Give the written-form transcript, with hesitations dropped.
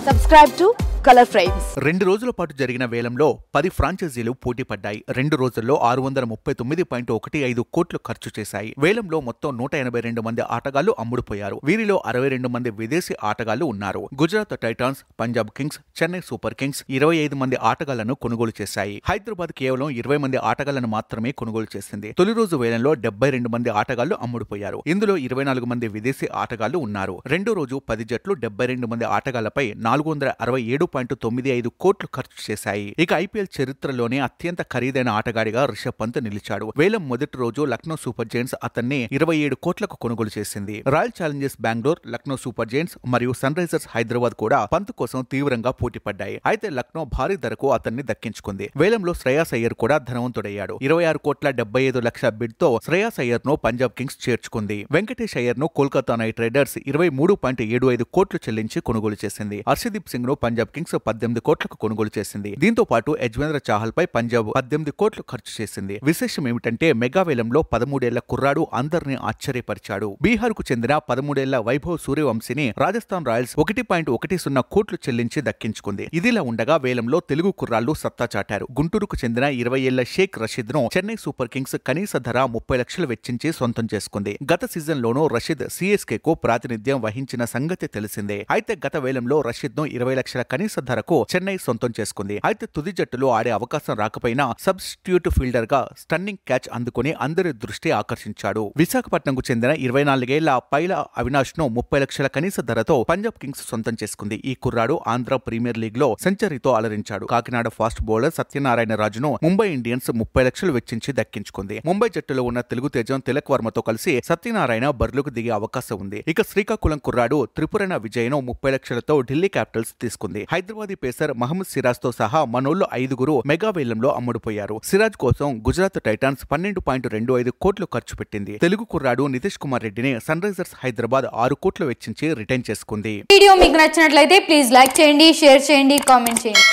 Subscribe to Color Frames. 2 రోజుల పాటు జరిగిన వేలంలో 10 ఫ్రాంచైజీలు పోటీ పడ్డాయి. 2 రోజుల్లో 639.15 కోట్లు ఖర్చు చేశాయి. వేలంలో మొత్తం 182 మంది ఆటగాళ్లు అమ్ముడుపోయారు. వీరిలో 62 మంది విదేశీ ఆటగాళ్లు ఉన్నారు. Gujarat Titans, Punjab Kings, Chennai super Kings 25 మంది ఆటగాళ్లను కొనుగోలు చేశాయి. హైదరాబాద్ కేవలం 20 మంది ఆటగాళ్లను మాత్రమే కొనుగోలు చేసింది. తొలి రోజు వేలంలో 72 మంది ఆటగాళ్లు అమ్ముడుపోయారు. ఇందులో 24 మంది విదేశీ ఆటగాళ్లు ఉన్నారు. రెండో రోజు 10 జట్లు 72 మంది ఆటగాళ్లపై 467.95 కోట్లు ఖర్చు చేశాయి. ఇక ఐపీఎల్ చరిత్రలోనే అత్యంత ఖరీదైన ఆటగాడిగా రిషబ్ పంత్ నిలిచాడు. వేలం మొదటి రోజు లక్నో సూపర్ జైంట్స్ అతన్ని 27 కోట్లకు కొనుగోలు చేసింది. Royal Challengers Bengaluru, Lucknow super Giants మరియు సన్ రైజర్స్ హైదరాబాద్ కూడా పంత్ కోసం తీవ్రంగా పోటీ పడ్డాయి. అయితే లక్నో భారీ ధరకు అతన్ని దక్కించుకుంది. వేలంలో శ్రేయాస్ అయ్యర్ కూడా ధనవంతుడయ్యాడు. 26.75 బిడ్ తో శ్రేయాస్ అయ్యర్ ను పంజాబ్ కింగ్స్ చేర్చుకుంది. వెంకటేష్ అయ్యర్ ను కోల్కతా నైట్ రైడర్స్ 23.75 కోట్లు చెల్లించి కొనుగోలు చేసింది. హర్షదీప్ సింగ్ ను పంజాబ్ కింగ్స్ 18 కోట్లకు కొనుగోలు చేసింది. దీంతో పాటు యజ్వేంద్ర చాహల్ పై పంజాబ్ 18 కోట్లు ఖర్చు చేసింది. విశేషం ఏమిటంటే మెగా వేలంలో 13 ఏళ్ల కుర్రాడు అందరినీ ఆశ్చర్యపరిచాడు. బీహార్ కు చెందిన 13 ఏళ్ల వైభవ్ సూర్యవంశీని రాజస్థాన్ రాయల్స్ 1.10 కోట్లు చెల్లించి దక్కించుకుంది. ఇదిలా ఉండగా వేలంలో తెలుగు కుర్రాళ్లు సత్తా చాటారు. గుంటూరుకు చెందిన 20 ఏళ్ల షేక్ రషీద్ ను చెన్నై సూపర్ కింగ్స్ కనీస ధర 30 లక్షలు వెచ్చించి సొంతం చేసుకుంది. గత సీజన్ లోనూ రషీద్ సిఎస్కే కు ప్రాతినిధ్యం వహించిన సంగతి తెలిసిందే. అయితే గత వేలంలో రషీద్ ను 20 లక్షల కనీస ధరకు చెన్నై సొంతం చేసుకుంది. అయితే తుది జట్టులో ఆడే అవకాశం రాకపోయినా సబ్స్టిట్యూట్ ఫీల్డర్ గా స్టన్నింగ్ క్యాచ్ అందుకుని అందరి దృష్టి ఆకర్షించాడు. విశాఖపట్నంకు చెందిన 24 ఏళ్ల పైల అవినాష్ ను 30 లక్షల కనీస ధరతో పంజాబ్ కింగ్స్ సొంతం చేసుకుంది. ఈ కుర్రాడు ఆంధ్ర ప్రీమియర్ లీగ్ లో సెంచరీతో అలరించాడు. కాకినాడ ఫాస్ట్ బౌలర్ సత్యనారాయణ రాజును ముంబై ఇండియన్స్ 30 లక్షలు వెచ్చించి దక్కించుకుంది. ముంబై జట్టులో ఉన్న తెలుగు తేజం తిలక్ వర్మతో కలిసి సత్యనారాయణ బరిలోకి దిగే అవకాశం ఉంది. ఇక శ్రీకాకుళం కుర్రాడు త్రిపురణ విజయ్ ను 30 లక్షలతో ఢిల్లీ క్యాపిటల్స్ తీసుకుంది. హైదరాబాదీ పేసర్ మహమ్మద్ సిరాజ్ తో సహా మనోళ్లు 5 మెగా వేలంలో అమ్ముడుపోయారు. సిరాజ్ కోసం గుజరాత్ టైటాన్స్ 12.25 కోట్లు ఖర్చు పెట్టింది. తెలుగు కుర్రాడు నితీష్ కుమార్ రెడ్డిని సన్ రైజర్స్ హైదరాబాద్ 6 కోట్లు వెచ్చించి రిటైన్ చేసుకుంది. వీడియో మీకు నచ్చినట్లయితే ప్లీజ్ లైక్ చేయండి, షేర్ చేయండి, కామెంట్ చేయండి.